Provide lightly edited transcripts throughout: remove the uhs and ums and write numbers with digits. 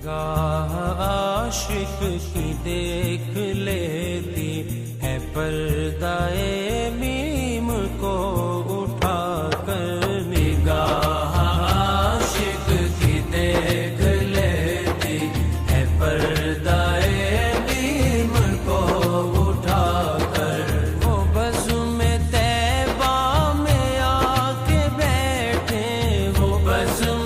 نگاہ عاشق کی دیکھ لیتی ہے پردائے میم کو اٹھا کر، نگاہ عاشق کی دیکھ لیتی ہے پردائے میم کو اٹھا کر، وہ بزم طیبہ میں آ کے بیٹھے، وہ بزم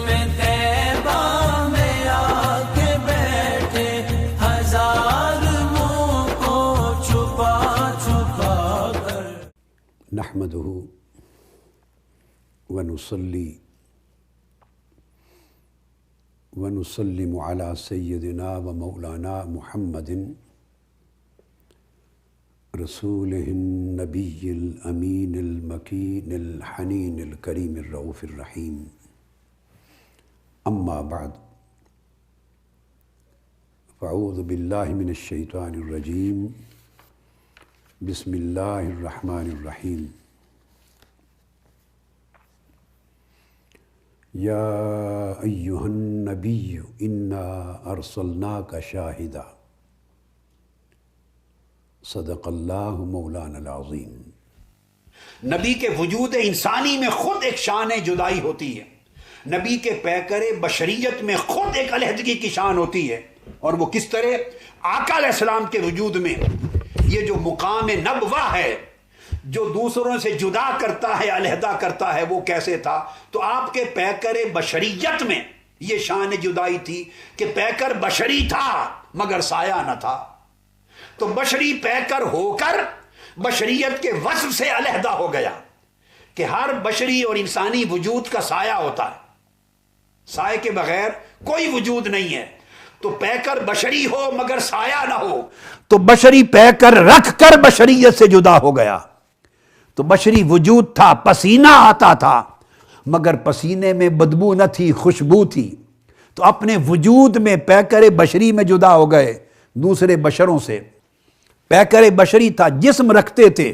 نحمده ونصلي ونسلم على سيدنا ومولانا محمد رسوله النبي الأمين المكين الحنين الكريم الرؤوف الرحيم. أما بعد، فأعوذ بالله من الشيطان الرجيم. بسم اللہ الرحمن الرحیم. یا ایہا النبی انا ارسلناک شاہدا صدق اللہ مولانا العظیم. نبی کے وجود انسانی میں خود ایک شان جدائی ہوتی ہے، نبی کے پیکر بشریت میں خود ایک علیحدگی کی شان ہوتی ہے. اور وہ کس طرح؟ آقا علیہ السلام کے وجود میں یہ جو مقام نبوہ ہے جو دوسروں سے جدا کرتا ہے، علیحدہ کرتا ہے، وہ کیسے تھا؟ تو آپ کے پیکر بشریت میں یہ شان جدائی تھی کہ پیکر بشری تھا مگر سایہ نہ تھا. تو بشری پیکر ہو کر بشریت کے وصف سے علیحدہ ہو گیا کہ ہر بشری اور انسانی وجود کا سایہ ہوتا ہے، سائے کے بغیر کوئی وجود نہیں ہے. تو پیکر بشری ہو مگر سایہ نہ ہو، تو بشری پیکر رکھ کر بشریت سے جدا ہو گیا. تو بشری وجود تھا، پسینہ آتا تھا مگر پسینے میں بدبو نہ تھی، خوشبو تھی. تو اپنے وجود میں پیکر بشری میں جدا ہو گئے دوسرے بشروں سے. پیکر بشری تھا، جسم رکھتے تھے،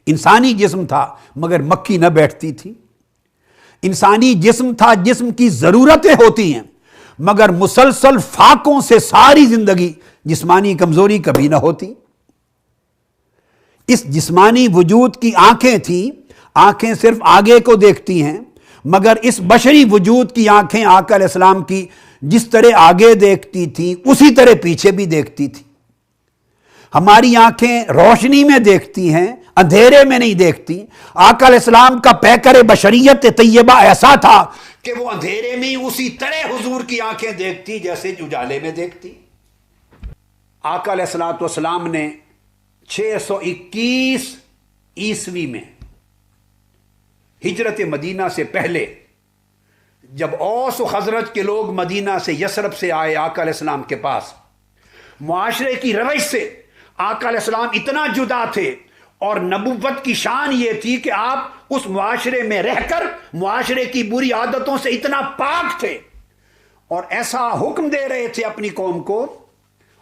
انسانی جسم تھا مگر مکھی نہ بیٹھتی تھی. انسانی جسم تھا، جسم کی ضرورتیں ہوتی ہیں مگر مسلسل فاقوں سے ساری زندگی جسمانی کمزوری کبھی نہ ہوتی. اس جسمانی وجود کی آنکھیں تھیں، آنکھیں صرف آگے کو دیکھتی ہیں، مگر اس بشری وجود کی آنکھیں آقا علیہ السلام کی جس طرح آگے دیکھتی تھیں اسی طرح پیچھے بھی دیکھتی تھی. ہماری آنکھیں روشنی میں دیکھتی ہیں، اندھیرے میں نہیں دیکھتی. آقا علیہ السلام کا پیکر بشریت طیبہ ایسا تھا کہ وہ اندھیرے میں اسی طرح حضور کی آنکھیں دیکھتی جیسے اجالے میں دیکھتی. آقا علیہ السلام نے 621 عیسوی میں ہجرت مدینہ سے پہلے جب اوس و خزرج کے لوگ مدینہ سے یثرب سے آئے آقا علیہ السلام کے پاس، معاشرے کی روش سے آقا علیہ السلام اتنا جدا تھے اور نبوت کی شان یہ تھی کہ آپ اس معاشرے میں رہ کر معاشرے کی بری عادتوں سے اتنا پاک تھے اور ایسا حکم دے رہے تھے اپنی قوم کو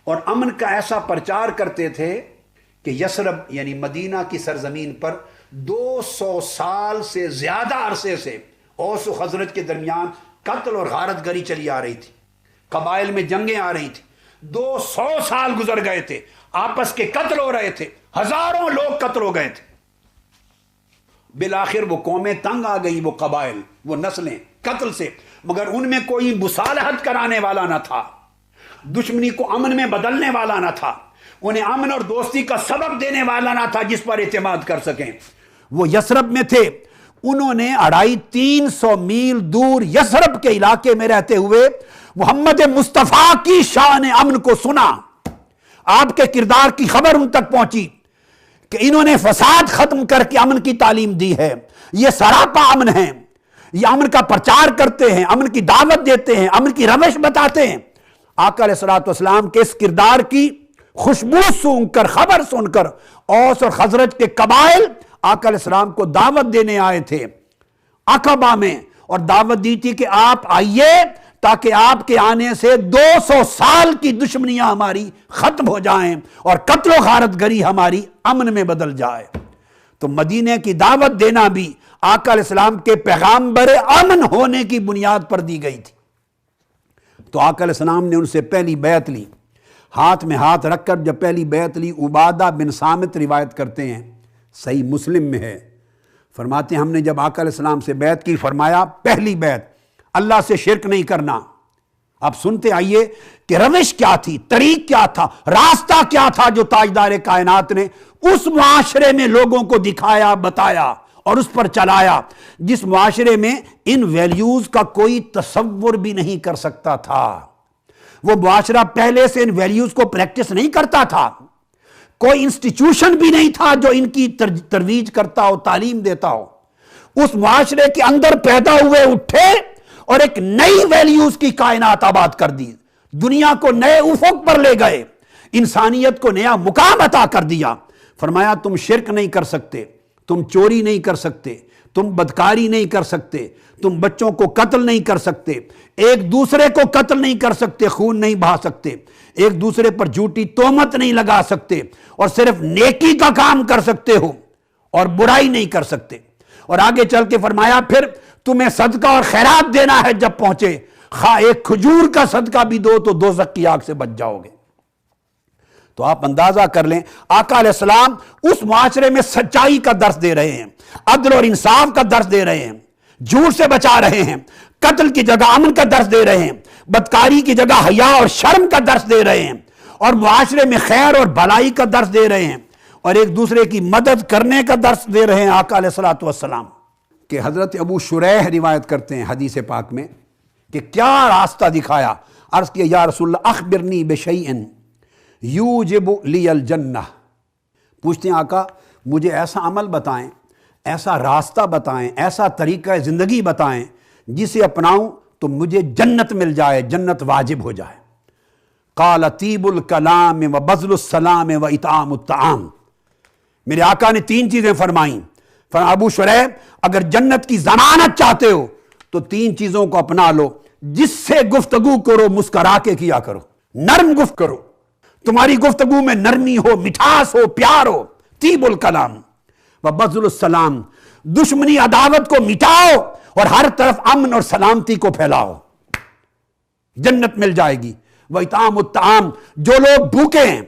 اور امن کا ایسا پرچار کرتے تھے کہ یثرب یعنی مدینہ کی سرزمین پر 200 سال سے زیادہ عرصے سے اوس و خزرج کے درمیان قتل اور غارت گری چلی آ رہی تھی، قبائل میں جنگیں آ رہی تھی. 200 سال گزر گئے تھے، آپس کے قتل ہو رہے تھے، ہزاروں لوگ قتل ہو گئے تھے. بالآخر وہ قومیں تنگ آ گئی، وہ قبائل، وہ نسلیں قتل سے، مگر ان میں کوئی مصالحت کرانے والا نہ تھا، دشمنی کو امن میں بدلنے والا نہ تھا، انہیں امن اور دوستی کا سبب دینے والا نہ تھا جس پر اعتماد کر سکیں. وہ یثرب میں تھے، انہوں نے 250-300 میل دور یثرب کے علاقے میں رہتے ہوئے محمد مصطفیٰ کی شان امن کو سنا. آپ کے کردار کی خبر ان تک پہنچی کہ انہوں نے فساد ختم کر کے امن کی تعلیم دی ہے، یہ سراپا امن ہے، یہ امن کا پرچار کرتے ہیں، امن کی دعوت دیتے ہیں، امن کی روش بتاتے ہیں. آقا علیہ السلام کے اس کردار کی خوشبو سونگ کر، خبر سن کر اوس اور خزرج کے قبائل آقا علیہ السلام کو دعوت دینے آئے تھے عقبہ میں، اور دعوت دی تھی کہ آپ آئیے تاکہ آپ کے آنے سے 200 سال کی دشمنیاں ہماری ختم ہو جائیں اور قتل و غارت گری ہماری امن میں بدل جائے. تو مدینے کی دعوت دینا بھی آقا علیہ السلام کے پیغامبر امن ہونے کی بنیاد پر دی گئی تھی. تو آقا علیہ السلام نے ان سے پہلی بیعت لی، ہاتھ میں ہاتھ رکھ کر جب پہلی بیعت لی، عبادہ بن صامت روایت کرتے ہیں، صحیح مسلم میں ہے، فرماتے ہیں ہم نے جب آقا علیہ السلام سے بیعت کی، فرمایا پہلی بیعت اللہ سے شرک نہیں کرنا۔ اب سنتے آئیے کہ روش کیا تھی، طریق کیا تھا، راستہ کیا تھا جو تاجدار کائنات نے اس معاشرے میں لوگوں کو دکھایا، بتایا اور اس پر چلایا جس معاشرے میں ان ویلیوز کا کوئی تصور بھی نہیں کر سکتا تھا۔ وہ معاشرہ پہلے سے ان ویلیوز کو پریکٹس نہیں کرتا تھا، کوئی انسٹیٹیوشن بھی نہیں تھا جو ان کی ترویج کرتا ہو، تعلیم دیتا ہو۔ اس معاشرے کے اندر پیدا ہوئے، اٹھے اور ایک نئی ویلیوز کی کائنات آباد کر دی، دنیا کو نئے افق پر لے گئے، انسانیت کو نیا مقام عطا کر دیا۔ فرمایا تم شرک نہیں کر سکتے، تم چوری نہیں کر سکتے، تم بدکاری نہیں کر سکتے، تم بچوں کو قتل نہیں کر سکتے، ایک دوسرے کو قتل نہیں کر سکتے، خون نہیں بہا سکتے، ایک دوسرے پر جھوٹی تہمت نہیں لگا سکتے، اور صرف نیکی کا کام کر سکتے ہو اور برائی نہیں کر سکتے۔ اور آگے چل کے فرمایا پھر تمہیں صدقہ اور خیرات دینا ہے، جب پہنچے خواہ ایک کھجور کا صدقہ بھی دو تو دوزخ کی آگ سے بچ جاؤ گے۔ تو آپ اندازہ کر لیں آقا علیہ السلام اس معاشرے میں سچائی کا درس دے رہے ہیں، عدل اور انصاف کا درس دے رہے ہیں، جھوٹ سے بچا رہے ہیں، قتل کی جگہ امن کا درس دے رہے ہیں، بدکاری کی جگہ حیا اور شرم کا درس دے رہے ہیں، اور معاشرے میں خیر اور بھلائی کا درس دے رہے ہیں، اور ایک دوسرے کی مدد کرنے کا درس دے رہے ہیں آقا علیہ السلام۔ کہ حضرت ابو شریح روایت کرتے ہیں حدیث پاک میں کہ کیا راستہ دکھایا، عرض کیا یا رسول اللہ اخبرنی بشیء یوجب لی الجنہ، پوچھتے ہیں آقا مجھے ایسا عمل بتائیں، ایسا راستہ بتائیں، ایسا طریقہ زندگی بتائیں جسے اپناؤں تو مجھے جنت مل جائے، جنت واجب ہو جائے۔ قال طیب الکلام و بذل السلام و اطعام الطعام، میرے آقا نے 3 چیزیں فرمائیں۔ فرمایا ابو شریح اگر جنت کی ضمانت چاہتے ہو تو 3 چیزوں کو اپنا لو، جس سے گفتگو کرو مسکرا کے کیا کرو، نرم گفت کرو، تمہاری گفتگو میں نرمی ہو، مٹھاس ہو، پیار ہو، طیب الکلام و بذل السلام، دشمنی عداوت کو مٹاؤ اور ہر طرف امن اور سلامتی کو پھیلاؤ، جنت مل جائے گی۔ وَإِطْعَامُ الطَّعَامِ، جو لوگ بھوکے ہیں،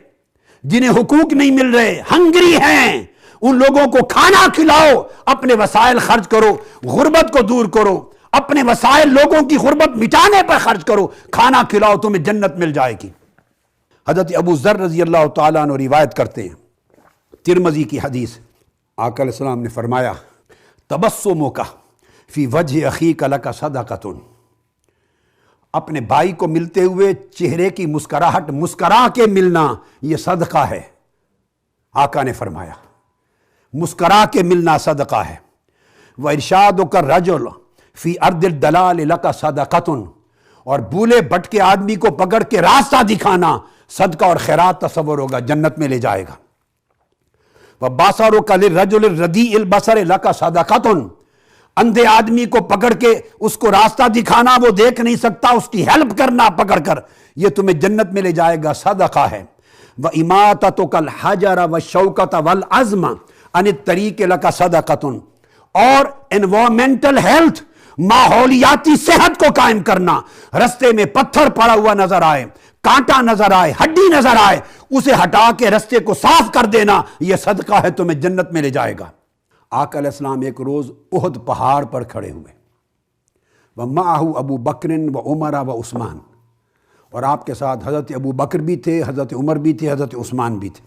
جنہیں حقوق نہیں مل رہے، ہنگری ہیں، ان لوگوں کو کھانا کھلاؤ، اپنے وسائل خرچ کرو، غربت کو دور کرو، اپنے وسائل لوگوں کی غربت مٹانے پر خرچ کرو، کھانا کھلاؤ، تمہیں جنت مل جائے گی۔ حضرت ابو ذر رضی اللہ تعالیٰ عنہ روایت کرتے ہیں، ترمذی کی حدیث، آقا علیہ السلام نے فرمایا تبسمک فی وجہ اخیک لک صدقۃ، اپنے بھائی کو ملتے ہوئے چہرے کی مسکراہٹ مسکرا کے ملنا یہ صدقہ ہے۔ آقا نے فرمایا مسکرا کے ملنا صدقہ ہے۔ وَإِرْشَادُكَ الرَّجُلَ فِي أَرْضِ الدَّلَالِ لَكَ صَدَقَةٌ، اور بھولے بھٹکے آدمی کو پکڑ کے راستہ دکھانا صدقہ اور خیرات تصور ہوگا، جنت میں لے جائے گا۔ وَبَصَرُكَ لِلرَّجُلِ الرَّدِيءِ الْبَصَرِ لَكَ صَدَقَةٌ، اندھے آدمی کو پکڑ کے اس کو راستہ دکھانا، وہ دیکھ نہیں سکتا، اس کی ہیلپ کرنا پکڑ کر، یہ تمہیں جنت میں لے جائے گا، صدقہ ہے۔ وَإِمَاتَتُكَ الْحَجَرَ وَالشَّوْكَةَ وَالْعَزْمَ عَنِ الطَّرِيقِ لَكَ صَدَقَةٌ، اور انوائرمنٹل ہیلتھ، ماحولیاتی صحت کو قائم کرنا، رستے میں پتھر پڑا ہوا نظر آئے، کانٹا نظر آئے، ہڈی نظر آئے، اسے ہٹا کے رستے کو صاف کر دینا، یہ صدقہ ہے، تمہیں جنت میں لے جائے گا۔ آقا علیہ السلام ایک روز احد پہاڑ پر کھڑے ہوئے، وَمَعَهُ ابو بکر وعمر وعثمان، اور آپ کے ساتھ حضرت ابو بکر بھی تھے، حضرت عمر بھی تھے، حضرت عثمان بھی تھے۔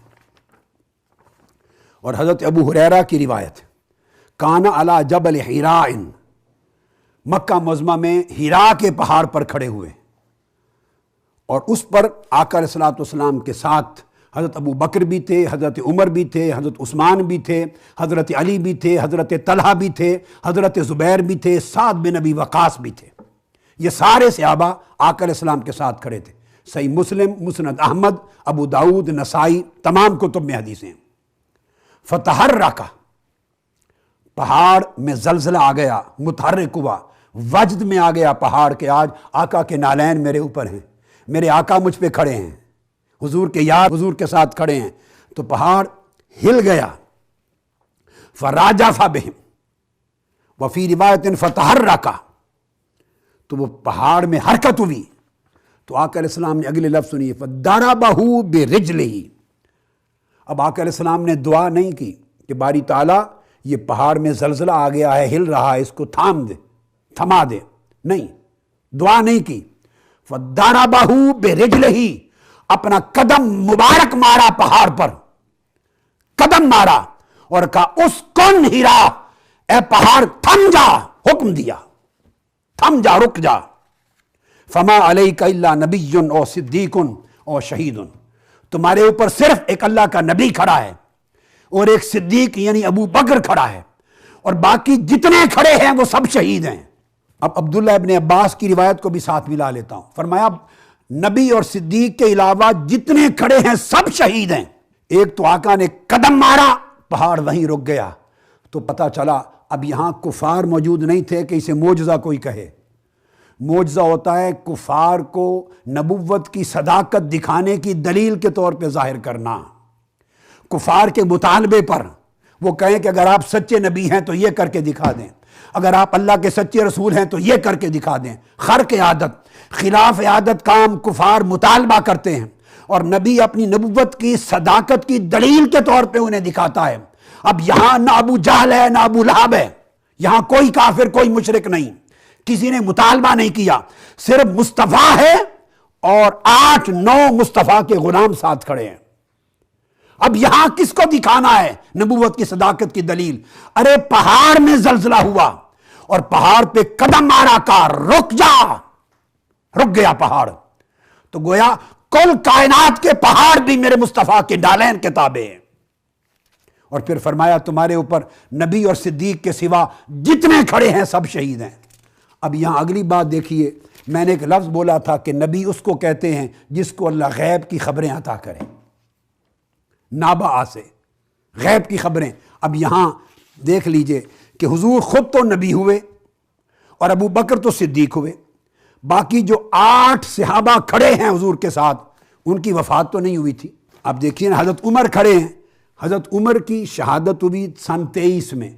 اور حضرت ابو ہریرہ کی روایت، کان علی جبل حراء، مکہ معظمہ میں حراء کے پہاڑ پر کھڑے ہوئے، اور اس پر آقا علیہ السلام کے ساتھ حضرت ابو بکر بھی تھے، حضرت عمر بھی تھے، حضرت عثمان بھی تھے، حضرت علی بھی تھے، حضرت طلحہ بھی تھے، حضرت زبیر بھی تھے، سعد بن ابی وقاص بھی تھے۔ یہ سارے صحابہ آقا علیہ السلام کے ساتھ کھڑے تھے۔ صحیح مسلم، مسند احمد، ابو داؤد، نسائی، تمام کتب میں حدیثیں۔ فتحرک، پہاڑ میں زلزلہ آ گیا، متحرک ہوا، وجد میں آ گیا پہاڑ کے، آج آقا کے نالین میرے اوپر ہیں، میرے آقا مجھ پہ کھڑے ہیں، حضور کے یار حضور کے ساتھ کھڑے ہیں، تو پہاڑ ہل گیا۔ فراجف بہم وفی روایت فتحرک، تو وہ پہاڑ میں حرکت ہوئی، تو آقا علیہ السلام نے اگلے لفظ سنیے، فَضَرَبَهُ بِرِجْلِهِ۔ اب آقا علیہ السلام نے دعا نہیں کی کہ باری تعالیٰ یہ پہاڑ میں زلزلہ آ گیا ہے، ہل رہا ہے، اس کو تھما دے، نہیں، دعا نہیں کی۔ فَضَرَبَهُ بِرِجْلِهِ، اپنا قدم مبارک مارا پہاڑ پر، قدم مارا اور کہا اسکن ہیرا، اے پہاڑ تھم جا، حکم دیا، تھم جا، رک جا۔ فما علیک الا نبی او صدیق او شہید، تمہارے اوپر صرف ایک اللہ کا نبی کھڑا ہے اور ایک صدیق یعنی ابو بکر کھڑا ہے، اور باقی جتنے کھڑے ہیں وہ سب شہید ہیں۔ اب عبداللہ ابن عباس کی روایت کو بھی ساتھ ملا لیتا ہوں، فرمایا نبی اور صدیق کے علاوہ جتنے کھڑے ہیں سب شہید ہیں۔ ایک تو آقا نے قدم مارا، پہاڑ وہیں رک گیا، تو پتہ چلا اب یہاں کفار موجود نہیں تھے کہ اسے معجزہ کوئی کہے۔ معجزہ ہوتا ہے کفار کو نبوت کی صداقت دکھانے کی دلیل کے طور پہ ظاہر کرنا، کفار کے مطالبے پر وہ کہیں کہ اگر آپ سچے نبی ہیں تو یہ کر کے دکھا دیں، اگر آپ اللہ کے سچے رسول ہیں تو یہ کر کے دکھا دیں۔ خرق عادت، خلاف عادت کام کفار مطالبہ کرتے ہیں، اور نبی اپنی نبوت کی صداقت کی دلیل کے طور پہ انہیں دکھاتا ہے۔ اب یہاں نہ ابو جہل ہے نہ ابو لہب ہے، یہاں کوئی کافر کوئی مشرک نہیں، کسی نے مطالبہ نہیں کیا، صرف مصطفیٰ ہے اور 8-9 مصطفیٰ کے غلام ساتھ کھڑے ہیں۔ اب یہاں کس کو دکھانا ہے نبوت کی صداقت کی دلیل؟ ارے پہاڑ میں زلزلہ ہوا اور پہاڑ پہ قدم مارا کا رک جا، رک گیا پہاڑ، تو گویا کل کائنات کے پہاڑ بھی میرے مصطفیٰ کے ڈالین کے تابع ہیں۔ اور پھر فرمایا تمہارے اوپر نبی اور صدیق کے سوا جتنے کھڑے ہیں سب شہید ہیں۔ اب یہاں اگلی بات دیکھیے، میں نے ایک لفظ بولا تھا کہ نبی اس کو کہتے ہیں جس کو اللہ غیب کی خبریں عطا کرے، نابا سے غیب کی خبریں۔ اب یہاں دیکھ لیجئے کہ حضور خود تو نبی ہوئے اور ابو بکر تو صدیق ہوئے، باقی جو 8 صحابہ کھڑے ہیں حضور کے ساتھ ان کی وفات تو نہیں ہوئی تھی۔ اب دیکھیے حضرت عمر کھڑے ہیں، حضرت عمر کی شہادت ہوئی سن 23 میں،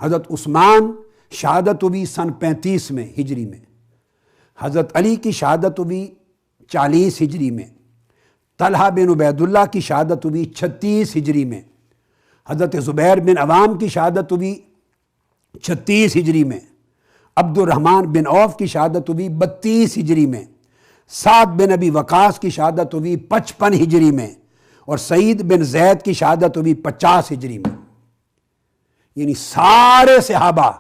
حضرت عثمان شہادت ہوئی سن 35 میں ہجری میں، حضرت علی کی شہادت ہوئی 40 ہجری میں، طلحہ بن عبید اللہ کی شہادت ہوئی 36 ہجری میں، حضرت زبیر بن عوام کی شہادت ہوئی 36 ہجری میں، عبد الرحمن بن عوف کی شہادت ہوئی 32 ہجری میں، سعد بن ابی وقاص کی شہادت ہوئی 55 ہجری میں، اور سعید بن زید کی شہادت ہوئی 50 ہجری میں۔ یعنی سارے صحابہ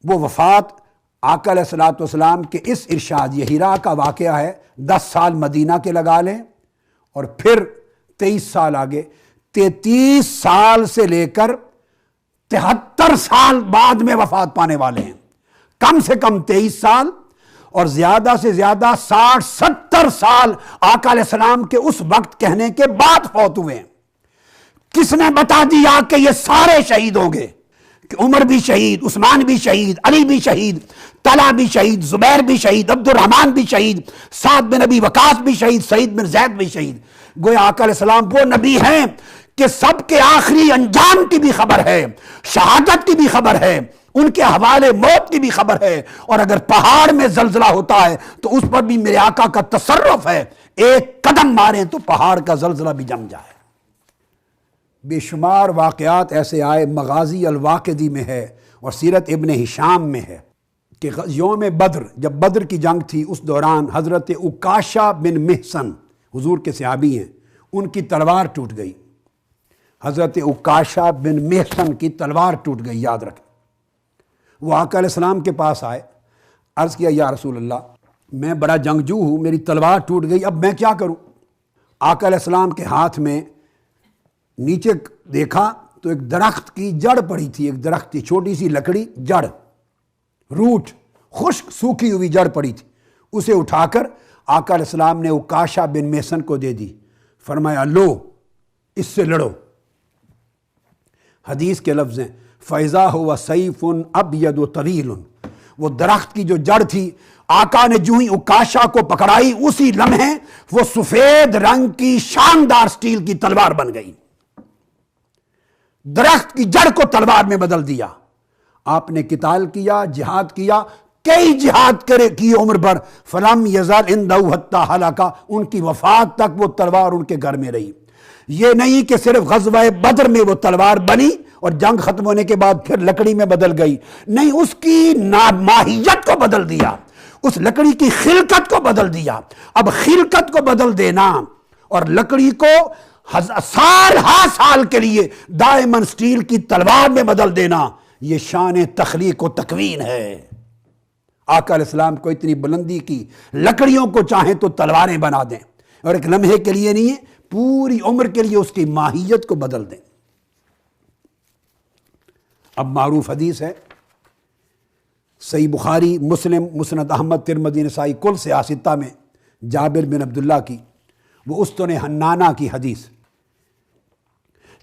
وہ وفات آقا علیہ الصلوۃ والسلام کے اس ارشاد، یہ ہیرا کا واقعہ ہے، 10 سال مدینہ کے لگا لیں اور پھر 23 سال آگے، 33 سال سے لے کر 73 سال بعد میں وفات پانے والے ہیں۔ کم سے کم 23 سال اور زیادہ سے زیادہ 60-70 سال آقا علیہ السلام کے اس وقت کہنے کے بعد فوت ہوئے ہیں۔ کس نے بتا دیا کہ یہ سارے شہید ہوں گے؟ کہ عمر بھی شہید، عثمان بھی شہید، علی بھی شہید، طلحہ بھی شہید، زبیر بھی شہید، عبد الرحمن بھی شہید، سعد بن ابی وقاص بھی شہید، سعید بن زید بھی شہید۔ گویا آقا علیہ السلام وہ نبی ہیں کہ سب کے آخری انجام کی بھی خبر ہے، شہادت کی بھی خبر ہے، ان کے حوالے موت کی بھی خبر ہے، اور اگر پہاڑ میں زلزلہ ہوتا ہے تو اس پر بھی میرے آقا کا تصرف ہے، ایک قدم ماریں تو پہاڑ کا زلزلہ بھی جم جائے۔ بے شمار واقعات ایسے آئے، مغازی الواقدی میں ہے اور سیرت ابن ہشام میں ہے کہ یوم بدر، جب بدر کی جنگ تھی، اس دوران حضرت عکاشہ بن محصن حضور کے صحابی ہیں، ان کی تلوار ٹوٹ گئی۔ حضرت عکاشہ بن محصن کی تلوار ٹوٹ گئی، یاد رکھیں۔ وہ آقا علیہ السلام کے پاس آئے، عرض کیا یا رسول اللہ میں بڑا جنگجو ہوں، میری تلوار ٹوٹ گئی، اب میں کیا کروں؟ آقا علیہ السلام کے ہاتھ میں نیچے دیکھا تو ایک درخت کی جڑ پڑی تھی، ایک درخت کی چھوٹی سی لکڑی، جڑ، روٹ، خشک سوکھی ہوئی جڑ پڑی تھی، اسے اٹھا کر آقا علیہ السلام نے عکاشہ بن محصن کو دے دی، فرمایا لو اس سے لڑو۔ حدیث کے لفظ ہیں فَإِذَا هُوَ سَيْفٌ أَبْيَضُ طَوِيلٌ، وہ درخت کی جو جڑ تھی، آقا نے جو ہی عکاشہ کو پکڑائی، اسی لمحے وہ سفید رنگ کی شاندار سٹیل کی تلوار بن گئی، درخت کی جڑ کو تلوار میں بدل دیا۔ آپ نے قتال کیا، جہاد کیا، کئی جہاد کی عمر پر، فلم یزال عندہ حتی ہلاکا، ان کی وفات تک وہ تلوار ان کے گھر میں رہی۔ یہ نہیں کہ صرف غزوہ بدر میں وہ تلوار بنی اور جنگ ختم ہونے کے بعد پھر لکڑی میں بدل گئی، نہیں، اس کی ماہیت کو بدل دیا، اس لکڑی کی خلقت کو بدل دیا۔ اب خلقت کو بدل دینا اور لکڑی کو سال کے لیے دائمن سٹیل کی تلوار میں بدل دینا، یہ شان تخلیق و تکوین ہے۔ آقا علیہ السلام کو اتنی بلندی کی، لکڑیوں کو چاہیں تو تلواریں بنا دیں، اور ایک لمحے کے لیے نہیں ہے، پوری عمر کے لیے اس کی ماہیت کو بدل دیں۔ اب معروف حدیث ہے، صحیح بخاری، مسلم، مسند احمد، ترمذی، نسائی، کل سیاستہ میں جابر بن عبداللہ کی وہ استن حنانہ کی حدیث،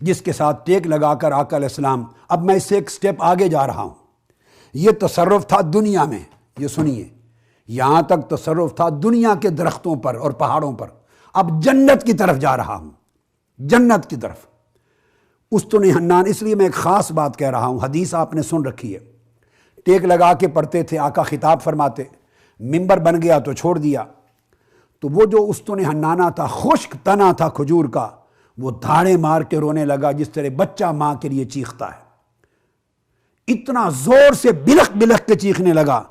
جس کے ساتھ ٹیک لگا کر آقا علیہ السلام، اب میں اس سے ایک سٹیپ آگے جا رہا ہوں، یہ تصرف تھا دنیا میں، یہ سنیے، یہاں تک تصرف تھا دنیا کے درختوں پر اور پہاڑوں پر، اب جنت کی طرف جا رہا ہوں، جنت کی طرف۔ استن حنان، اس لیے میں ایک خاص بات کہہ رہا ہوں، حدیث آپ نے سن رکھی ہے، ٹیک لگا کے پڑھتے تھے، آقا خطاب فرماتے، منبر بن گیا تو چھوڑ دیا، تو وہ جو استن حنانہ تھا، خشک تنا تھا کھجور کا، وہ دھاڑے مار کے رونے لگا جس طرح بچہ ماں کے لیے چیختا ہے، اتنا زور سے بلخ بلخ کے چیخنے لگا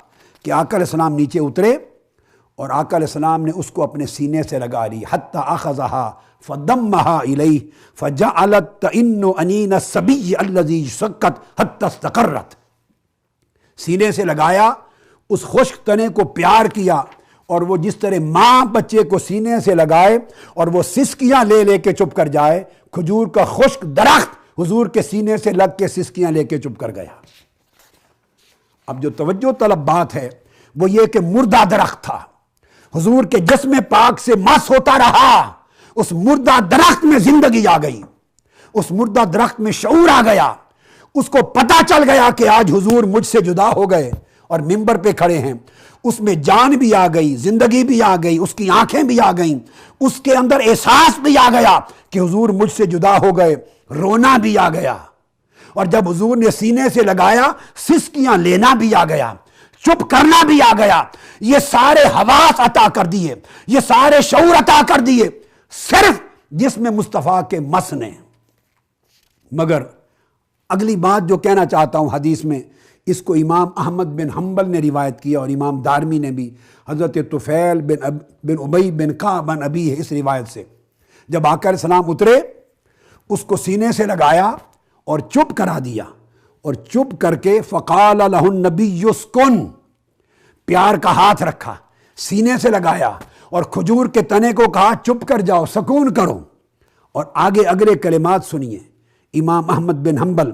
کہ آقا علیہ السلام نیچے اترے اور آقا علیہ السلام نے اس کو اپنے سینے سے لگا لی، حتی اخذہا فدمہا الیہ فجعلت تئن انین الصبی الذی سکت حتی استقرت، سینے سے لگایا، اس خشک تنے کو پیار کیا، اور وہ جس طرح ماں بچے کو سینے سے لگائے اور وہ سسکیاں لے لے کے چپ کر جائے، کھجور کا خشک درخت حضور کے سینے سے لگ کے سسکیاں لے کے چپ کر گیا۔ اب جو توجہ طلب بات ہے وہ یہ کہ مردہ درخت تھا، حضور کے جسم پاک سے مس ہوتا رہا، اس مردہ درخت میں زندگی آ گئی، اس مردہ درخت میں شعور آ گیا، اس کو پتہ چل گیا کہ آج حضور مجھ سے جدا ہو گئے اور منبر پہ کھڑے ہیں، اس میں جان بھی آ گئی، زندگی بھی آ گئی، اس کی آنکھیں بھی آ گئیں، اس کے اندر احساس بھی آ گیا کہ حضور مجھ سے جدا ہو گئے، رونا بھی آ گیا، اور جب حضور نے سینے سے لگایا سسکیاں لینا بھی آ گیا، چپ کرنا بھی آ گیا، یہ سارے حواس عطا کر دیے، یہ سارے شعور عطا کر دیے صرف جسم مصطفیٰ کے مس نے۔ مگر اگلی بات جو کہنا چاہتا ہوں حدیث میں، اس کو امام احمد بن حنبل نے روایت کیا اور امام دارمی نے بھی، حضرت طفیل بن ابی بن کعب بن ابی ہے اس روایت سے، جب آقا علیہ السلام اترے اس کو سینے سے لگایا اور چپ کرا دیا، اور چپ کر کے فقال لہ النبی اسکن، پیار کا ہاتھ رکھا، سینے سے لگایا اور کھجور کے تنے کو کہا چپ کر جاؤ، سکون کرو، اور آگے اگلے کلمات سنیے۔ امام احمد بن حنبل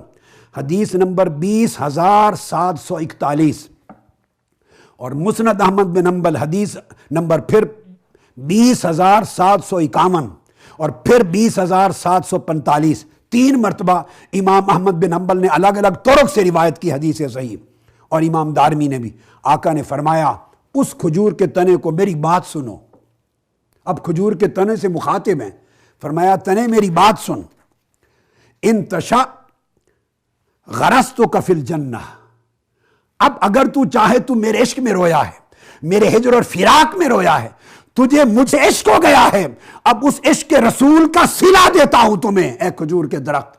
حدیث نمبر 20,741 اور مسند احمد بن حنبل حدیث نمبر پھر 20,751 اور پھر 20,745، 3 مرتبہ امام احمد بن حنبل نے الگ الگ طرق سے روایت کی حدیث صحیح، اور امام دارمی نے بھی۔ آقا نے فرمایا اس کھجور کے تنے کو میری بات سنو، اب کھجور کے تنے سے مخاطب ہیں، فرمایا تنے میری بات سن، ان تشاء غرستک فی الجنہ، اب اگر تو چاہے تو میرے عشق میں رویا ہے، میرے ہجر اور فراق میں رویا ہے، تجھے مجھ سے عشق ہو گیا ہے، اب اس عشق کے رسول کا صلہ دیتا ہوں تمہیں اے کھجور کے درخت،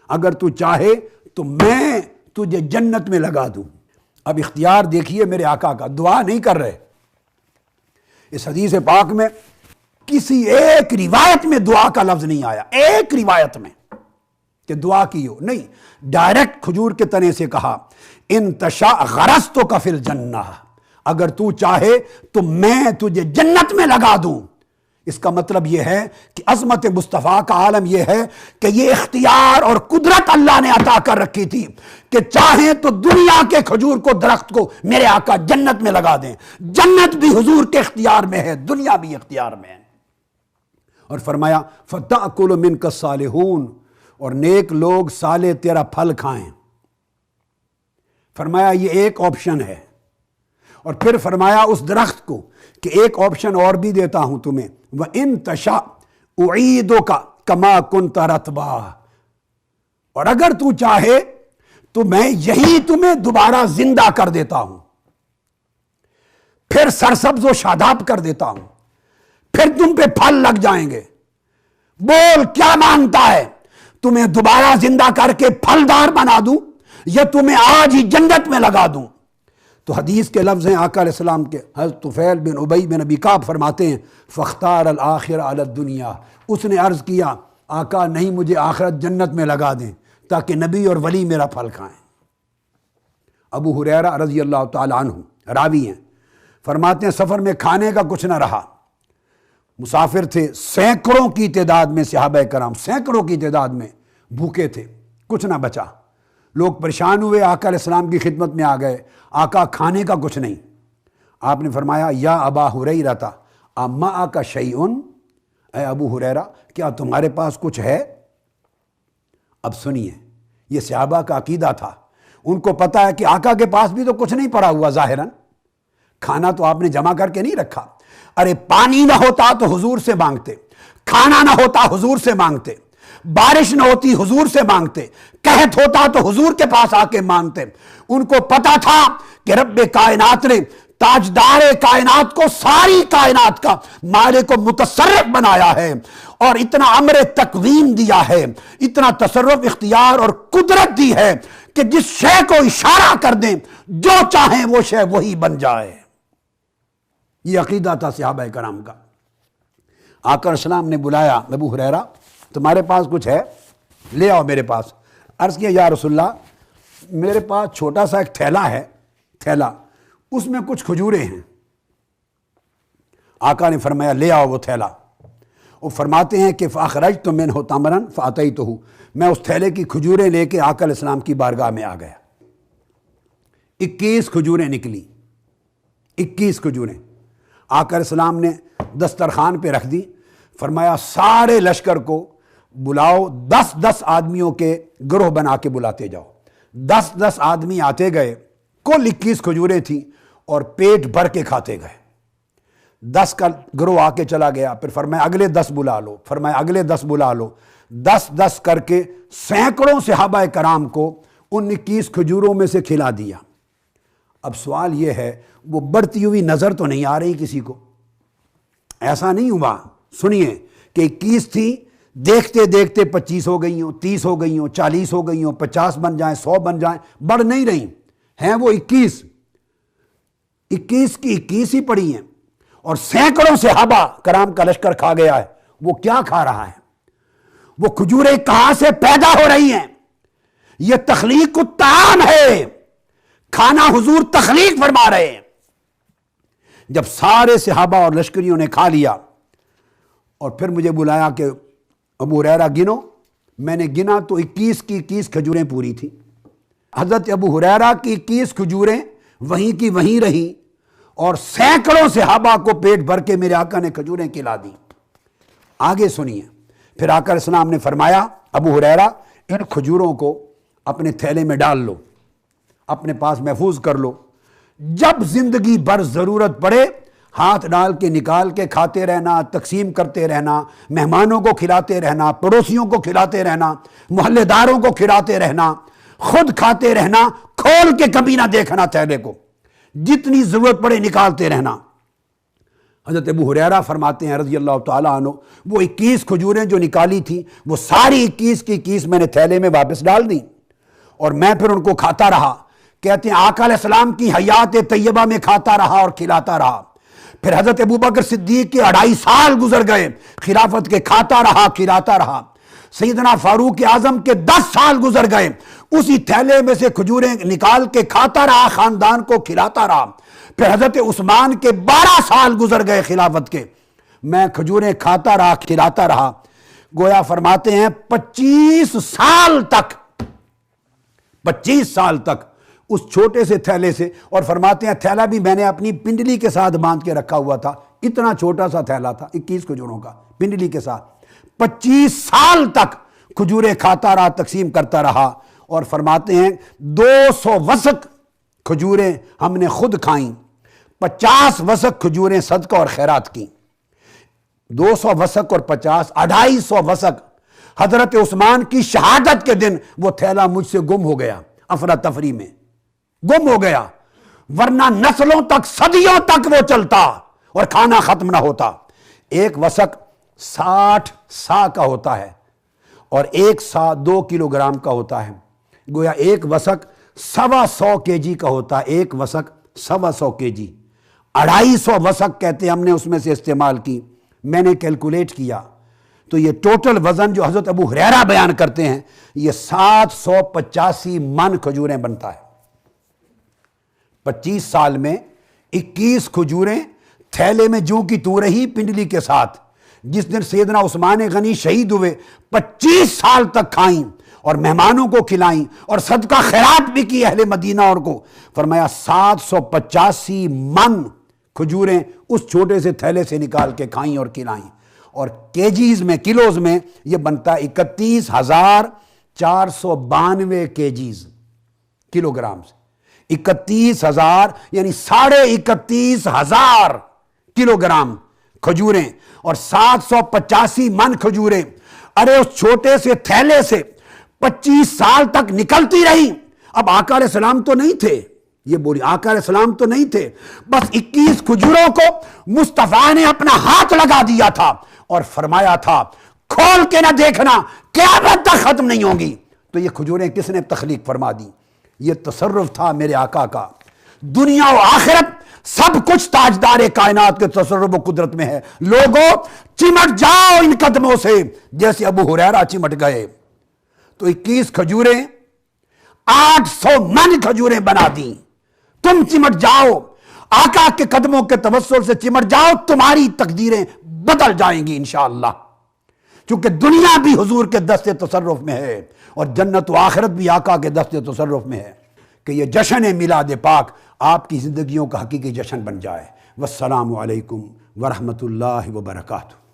اگر تو چاہے تو میں تجھے جنت میں لگا دوں۔ اب اختیار دیکھیے میرے آقا کا، دعا نہیں کر رہے، اس حدیث پاک میں کسی ایک روایت میں دعا کا لفظ نہیں آیا، ایک روایت میں کہ دعا کی ہو، نہیں، ڈائریکٹ کھجور کے تنے سے کہا ان تشاء غرستک فی الجنہ، اگر تو چاہے تو میں تجھے جنت میں لگا دوں۔ اس کا مطلب یہ ہے کہ عظمت مصطفیٰ کا عالم یہ ہے کہ یہ اختیار اور قدرت اللہ نے عطا کر رکھی تھی کہ چاہیں تو دنیا کے کھجور کو درخت کو میرے آقا جنت میں لگا دیں، جنت بھی حضور کے اختیار میں ہے، دنیا بھی اختیار میں ہے۔ اور فرمایا فَتَأْكُلُ مِنْكَ الصَّالِحُونَ، اور نیک لوگ سالے تیرا پھل کھائیں۔ فرمایا یہ ایک آپشن ہے، اور پھر فرمایا اس درخت کو کہ ایک آپشن اور بھی دیتا ہوں تمہیں، وَإِن تَشَاء أُعِيدُكَ كَمَا كُنْتَ رَطْبًا، اور اگر تو چاہے تو میں یہی تمہیں دوبارہ زندہ کر دیتا ہوں، پھر سرسبز و شاداب کر دیتا ہوں، پھر تم پہ پھل لگ جائیں گے۔ بول کیا مانگتا ہے؟ تمہیں دوبارہ زندہ کر کے پھلدار بنا دوں یا تمہیں آج ہی جنت میں لگا دوں؟ تو حدیث کے لفظ ہیں آقا علیہ السلام کے، حضرت طفیل بن ابی بن ابی کعب فرماتے ہیں فاختار الآخر علی الدنیا، اس نے عرض کیا آقا نہیں، مجھے آخرت جنت میں لگا دیں تاکہ نبی اور ولی میرا پھل کھائیں۔ ابو ہریرہ رضی اللہ تعالی عنہ راوی ہیں، فرماتے ہیں سفر میں کھانے کا کچھ نہ رہا، مسافر تھے، سینکڑوں کی تعداد میں صحابہ کرام سینکڑوں کی تعداد میں بھوکے تھے، کچھ نہ بچا، لوگ پریشان ہوئے، آقا علیہ السلام کی خدمت میں آ گئے، آقا کھانے کا کچھ نہیں۔ آپ نے فرمایا یا ابا ہریرہ اما آقا شیئن، اے ابو ہریرہ کیا تمہارے پاس کچھ ہے؟ اب سنیے، یہ صحابہ کا عقیدہ تھا، ان کو پتا ہے کہ آقا کے پاس بھی تو کچھ نہیں پڑا ہوا ظاہراً، کھانا تو آپ نے جمع کر کے نہیں رکھا۔ ارے پانی نہ ہوتا تو حضور سے مانگتے، کھانا نہ ہوتا حضور سے مانگتے، بارش نہ ہوتی حضور سے مانگتے، قحط ہوتا تو حضور کے پاس آ کے مانگتے۔ ان کو پتا تھا کہ رب کائنات نے تاجدار کائنات کو، ساری کائنات کا مالک و متصرف بنایا ہے، اور اتنا امر تکوین دیا ہے، اتنا تصرف اختیار اور قدرت دی ہے کہ جس شے کو اشارہ کر دیں جو چاہیں وہ شے وہی بن جائے۔ یہ عقیدہ تھا صحابہ کرام کا۔ آقا علیہ السلام نے بلایا ابو ہریرہ تمہارے پاس کچھ ہے؟ لے آؤ میرے پاس۔ عرض کیا یا رسول اللہ میرے پاس چھوٹا سا ایک تھیلا ہے، تھیلا، اس میں کچھ کھجوریں ہیں۔ آقا نے فرمایا لے آؤ وہ تھیلا۔ وہ فرماتے ہیں کہ فاخرجت منہ تمرا فاتیتہ، میں اس تھیلے کی کھجوریں لے کے آقا علیہ السلام کی بارگاہ میں آ گیا۔ 21 کھجوریں نکلی، 21 کھجوریں آقا علیہ السلام نے دسترخوان پہ رکھ دی، فرمایا سارے لشکر کو بلاؤ، 10 آدمیوں کے گروہ بنا کے بلاتے جاؤ۔ 10 آدمی آتے گئے، کل 21 کھجوریں تھیں اور پیٹ بھر کے کھاتے گئے۔ 10 کا گروہ آ کے چلا گیا، پھر فرمایا اگلے 10 بلا لو، فرمایا اگلے 10 بلا لو، 10 کر کے سینکڑوں صحابہ کرام کو ان 21 کھجوروں میں سے کھلا دیا۔ اب سوال یہ ہے وہ بڑھتی ہوئی نظر تو نہیں آ رہی کسی کو؟ ایسا نہیں ہوا، سنیے کہ 21 تھی، دیکھتے دیکھتے 25 ہو گئی ہوں، 30 ہو گئی ہوں، 40 ہو گئی ہوں، 50 بن جائیں، 100 بن جائیں، بڑھ نہیں رہی ہیں، وہ 21 کی 21 ہی پڑی ہیں، اور سینکڑوں صحابہ کرام کا لشکر کھا گیا ہے۔ وہ کیا کھا رہا ہے؟ وہ کھجوریں کہاں سے پیدا ہو رہی ہیں؟ یہ تخلیق الطعام ہے، کھانا حضور تخلیق فرما رہے ہیں۔ جب سارے صحابہ اور لشکریوں نے کھا لیا اور پھر مجھے بلایا کہ ابو ہریرہ گنو، میں نے گنا تو 21 کی 21 کھجوریں پوری تھیں۔ حضرت ابو ہریرہ کی 21 کھجوریں وہیں کی وہیں رہیں، اور سینکڑوں صحابہ کو پیٹ بھر کے میرے آقا نے کھجوریں کھلا دی۔ آگے سنیے، پھر آقا علیہ السلام نے فرمایا ابو ہریرہ ان کھجوروں کو اپنے تھیلے میں ڈال لو، اپنے پاس محفوظ کر لو، جب زندگی بھر ضرورت پڑے ہاتھ ڈال کے نکال کے کھاتے رہنا، تقسیم کرتے رہنا، مہمانوں کو کھلاتے رہنا، پڑوسیوں کو کھلاتے رہنا، محلے داروں کو کھلاتے رہنا، خود کھاتے رہنا، کھول کے کبھی نہ دیکھنا تھیلے کو، جتنی ضرورت پڑے نکالتے رہنا۔ حضرت ابو ہریرہ فرماتے ہیں رضی اللہ تعالیٰ عنہ، وہ 21 کھجوریں جو نکالی تھی وہ ساری 21 کی 21 میں نے تھیلے میں واپس ڈال دی، اور میں پھر ان کو کھاتا رہا۔ کہتے ہیں آقا علیہ السلام کی حیات طیبہ میں کھاتا رہا اور کھلاتا رہا۔ پھر حضرت ابوبکر صدیق کے 2.5 سال گزر گئے خلافت کے، کھاتا رہا کھلاتا رہا۔ سیدنا فاروق اعظم کے 10 سال گزر گئے، اسی تھیلے میں سے کھجوریں نکال کے کھاتا رہا، خاندان کو کھلاتا رہا۔ پھر حضرت عثمان کے 12 سال گزر گئے خلافت کے، میں کھجوریں کھاتا رہا کھلاتا رہا۔ گویا فرماتے ہیں 25 سال تک اس چھوٹے سے تھیلے سے، اور فرماتے ہیں تھیلا بھی میں نے اپنی پنڈلی کے ساتھ باندھ کے رکھا ہوا تھا، اتنا چھوٹا سا تھیلا تھا 21 کھجوروں کا پنڈلی کے ساتھ۔ 25 سال تک کھجوریں کھاتا رہا، تقسیم کرتا رہا، اور فرماتے ہیں 200 وسق کھجوریں ہم نے خود کھائیں، 50 وسق کھجوریں صدقہ اور خیرات کی۔ 200 وسق اور 50، 250 وسق۔ حضرت عثمان کی شہادت کے دن وہ تھیلا مجھ سے گم ہو گیا، افراتفری میں گم ہو گیا۔ ورنہ نسلوں تک صدیوں تک وہ چلتا اور کھانا ختم نہ ہوتا۔ ایک وسق 60 سا کا ہوتا ہے اور ایک سا 2 کلو گرام کا ہوتا ہے، گویا ایک وسق 125 کے جی کا ہوتا ہے، ایک وسق 125 کے جی، 250 وسق کہتے ہیں ہم نے اس میں سے استعمال کی۔ میں نے کیلکولیٹ کیا تو یہ ٹوٹل وزن جو حضرت ابو ہریرہ بیان کرتے ہیں یہ 785 من کھجوریں بنتا ہے۔ 25 سال میں 21 کھجوریں تھیلے میں جو کی تو رہی پنڈلی کے ساتھ، جس دن سیدنا عثمان غنی شہید ہوئے 25 سال تک کھائیں اور مہمانوں کو کھلائیں اور صدقہ خیرات بھی کی اہل مدینہ اور کو۔ فرمایا 785 من کھجوریں اس چھوٹے سے تھیلے سے نکال کے کھائیں اور کھلائیں، اور کیجیز میں، کلوز میں یہ بنتا ہے 31,492 کیجیز، کلو گرام سے 31,000 یعنی 31,500 کلو گرام کھجوریں اور 785 من کھجوریں۔ ارے اس چھوٹے سے تھیلے سے 25 سال تک نکلتی رہی۔ اب آقا علیہ السلام تو نہیں تھے، یہ بولی آقا علیہ السلام تو نہیں تھے، بس 21 کھجوروں کو مصطفیٰ نے اپنا ہاتھ لگا دیا تھا اور فرمایا تھا کھول کے نہ دیکھنا، قیامت تک ختم نہیں ہوں گی۔ تو یہ کھجوریں کس نے تخلیق فرما دی؟ یہ تصرف تھا میرے آقا کا۔ دنیا و آخرت سب کچھ تاجدار کائنات کے تصرف و قدرت میں ہے۔ لوگوں چمٹ جاؤ ان قدموں سے جیسے ابو ہریرہ چمٹ گئے۔ تو 21 کھجوریں 800 من کھجوریں بنا دیں۔ تم چمٹ جاؤ، آقا کے قدموں کے توسل سے چمٹ جاؤ، تمہاری تقدیریں بدل جائیں گی انشاءاللہ، چونکہ دنیا بھی حضور کے دست تصرف میں ہے اور جنت و آخرت بھی آقا کے دست تصرف میں ہے۔ کہ یہ جشن میلاد پاک آپ کی زندگیوں کا حقیقی جشن بن جائے۔ والسلام علیکم ورحمۃ اللہ وبرکاتہ۔